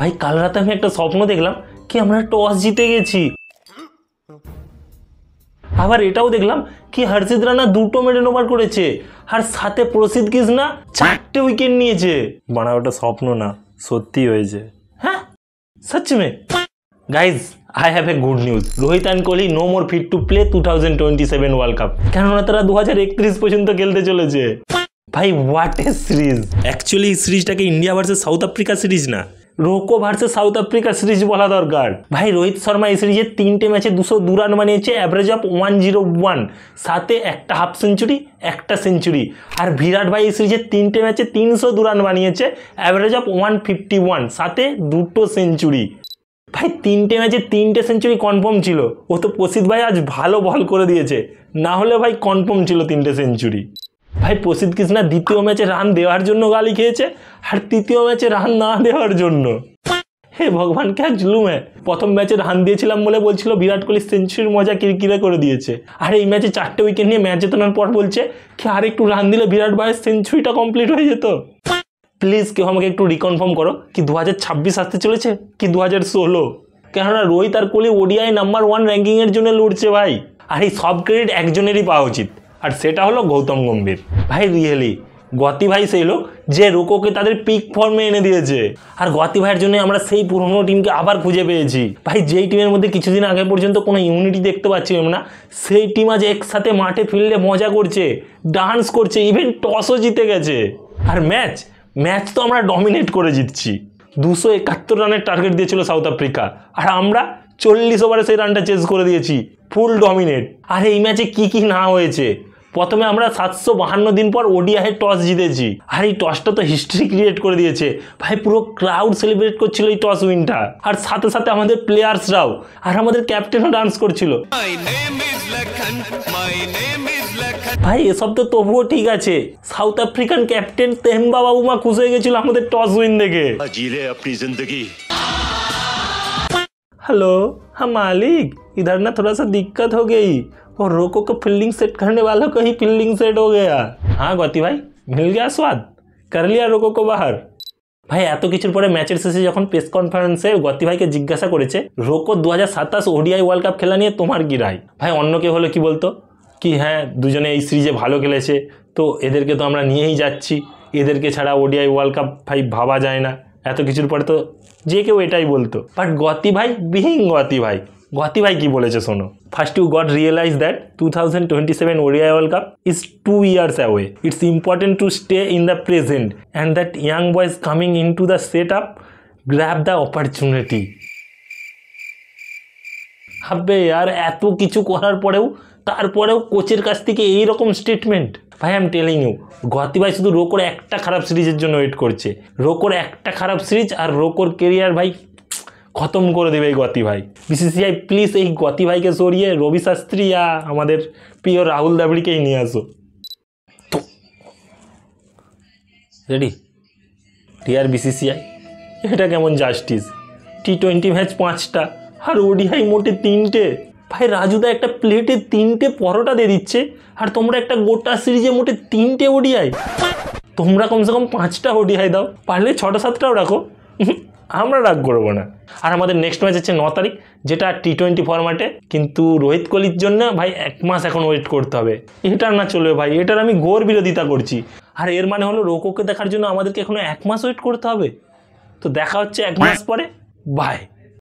ভাই কাল রাতে আমি একটা স্বপ্ন দেখলাম কি আমরা টস জিতে গেছি, আবার এটাও দেখলাম কি হর্ষিত রানা 2টো মেডেন ওভার করেছে আর সাথে প্রসিদ্ধ কৃষ্ণা 4টে উইকেট নিয়েছে। বানা ওটা স্বপ্ন না, সত্যি হয়েছে। হ্যাঁ সচ মে। Guys I have a good news, Rohit and Kohli no more fit to play 2027 world cup, কেননা তারা 2031 পর্যন্ত খেলতে চলেছে। ভাই হোয়াট এ সিরিজ। অ্যাকচুয়ালি এই সিরিজটাকে India versus South Africa series না, RoKo versus South Africa series বলা দরকার। ভাই রোহিত শর্মা এই সিরিজে 3টে ম্যাচে 202 রান বানিয়েছে, অ্যাভারেজ অফ 101, সাথে একটা হাফ সেঞ্চুরি, একটা সেঞ্চুরি। আর বিরাট ভাই এই সিরিজে 3টে ম্যাচে 302 রান বানিয়েছে, অ্যাভারেজ অফ 151, সাথে 2টো সেঞ্চুরি। ভাই 3টে ম্যাচে 3টে সেঞ্চুরি কনফার্ম ছিল, ও তো প্রসিদ্ধ ভাই আজ ভালো বল করে দিয়েছে, না হলে ভাই কনফার্ম ছিল 3টে সেঞ্চুরি। ভাই প্রসিদ্ধ কৃষ্ণা দ্বিতীয় ম্যাচে রান দেওয়ার জন্য গালি খেয়েছে আর তৃতীয় ম্যাচে রান না দেওয়ার জন্য। হে ভগবান কে জুলুম হ্যাঁ। প্রথম ম্যাচে রান দিয়েছিলাম বলে বলছিল বিরাট কোহলি সেঞ্চুরির মজা কিরকিরে করে দিয়েছে, আর এই ম্যাচে 4টে উইকেট নিয়ে ম্যাচ জেতানোর পর বলছে কি আর একটু রান দিলে বিরাট ভাইয়ের সেঞ্চুরিটা কমপ্লিট হয়ে যেত। প্লিজ কেউ আমাকে একটু রিকনফার্ম করো কি 2026 আসতে চলেছে কি 2016, কেননা রোহিত আর কোহলি ওডিআই নাম্বার 1 র্যাঙ্কিংয়ের জন্য লড়ছে ভাই। আর এই সব ক্রেডিট একজনেরই পাওয়া উচিত, আর সেটা হলো গৌতম গম্ভীর। ভাই রিয়েলি গতি ভাই সেই লোক যে রোকোকে তাদের পিক ফর্মে এনে দিয়েছে, আর গতি ভাইয়ের জন্য আমরা সেই পুরনো টিমকে আবার খুঁজে পেয়েছি। ভাই যেই টিমের মধ্যে কিছুদিন আগে পর্যন্ত কোনো ইউনিটি দেখতে পাচ্ছিলাম না, সেই টিম আজ একসাথে মাঠে ফিল্ডে মজা করছে, ডান্স করছে, ইভেন টসও জিতে গেছে। আর ম্যাচ তো আমরা ডমিনেট করে জিতছি। 271 রানের টার্গেট দিয়েছিল সাউথ আফ্রিকা, আর আমরা 40 ওভারে সেই রানটা চেস করে দিয়েছি, ফুল ডমিনেট। আর এই ম্যাচে কি না হয়েছে। প্রথমে আমরা 752 দিন পর ওডিআই টস জিতেছি, আর এই টসটা তো হিস্ট্রি ক্রিয়েট করে দিয়েছে ভাই, পুরো ক্রাউড সেলিব্রেট করছিল এই টস উইনটা, আর সাথে সাথে আমাদের প্লেয়ার্সরাও, আর আমাদের ক্যাপ্টেনও ডান্স করছিল। ভাই এসব তো তবুও ঠিক আছে, south African captain Temba Bavuma খুশ হয়ে গেছিল আমাদের টস উইন দেখে। हेलो हाँ मालिक, इधर ना थोड़ा सा दिक्कत हो गई और रोको को फील्डिंग सेट करने वालों को ही फील्डिंग सेट हो गया। हाँ गति भाई मिल गया स्वाद, कर लिया रोको को बाहर। ভাই এত কিছুর পরে ম্যাচের শেষে যখন প্রেস কনফারেন্সে গতি ভাইকে জিজ্ঞাসা করেছে রোকো 2027 ওডিআই ওয়ার্ল্ড কাপ খেলা নিয়ে তোমার কি রায়, ভাই অন্য কেউ হলে কি বলতো কি হ্যাঁ দুজনে এই সিরিজে ভালো খেলেছে, তো এদেরকে তো আমরা নিয়েই যাচ্ছি, এদেরকে ছাড়া ওডিআই ওয়ার্ল্ড কাপ ভাই ভাবা যায় না। এত কিছুর পরে তো যে কেউ এটাই বলতো, বাট গতি ভাই বিহিং গতি ভাই কি বলেছে শোনো। First you got realize that 2027 ODI world cup is 2 years away. It's important to stay in the present and that young boys coming into the setup grab the opportunity. হবে यार এত কিছু করার পরেও তারপরেও কোচের কাছ থেকে এইরকম স্টেটমেন্ট। ভাই আই এম টেলিং ইউ, গতি ভাই শুধু রোকোর একটা খারাপ সিরিজের জন্য ওয়েট করছে, রোকোর একটা খারাপ সিরিজ আর রোকোর কেরিয়ার ভাই খতম করে দেবে এই গতি ভাই। বিসিসিআই প্লিজ এই গতি ভাইকে সরিয়ে রবি শাস্ত্রী या আমাদের প্রিয় রাহুল দ্রাবিড়কেই নিয়ে আসো। রেডি ডিয়ার বিসিসিআই, এটা কেমন জাস্টিস? T20 ম্যাচ 5টা আর ওডিআই মোটে 3টে। ভাই রাজুদা একটা প্লেটে 3টে পরোটা দিয়ে দিচ্ছে, আর তোমরা একটা গোটা সিরিজে মোটে 3টে ওডিআই। তোমরা কমসে কম 5টা ওডিআই দাও, পারলে 6টা-7টাও রাখো, আমরা রাগ করবো না। আর আমাদের নেক্সট ম্যাচ হচ্ছে 9 তারিখ, যেটা T20 ফরম্যাটে, কিন্তু রোহিত কোহলির জন্য ভাই 1 মাস এখন ওয়েট করতে হবে। এটার না চলবে ভাই, এটার আমি ঘোর বিরোধিতা করছি। আর এর মানে হলো রোকোকে দেখার জন্য আমাদেরকে এখনো 1 মাস ওয়েট করতে হবে। তো দেখা হচ্ছে 1 মাস পরে, বাই।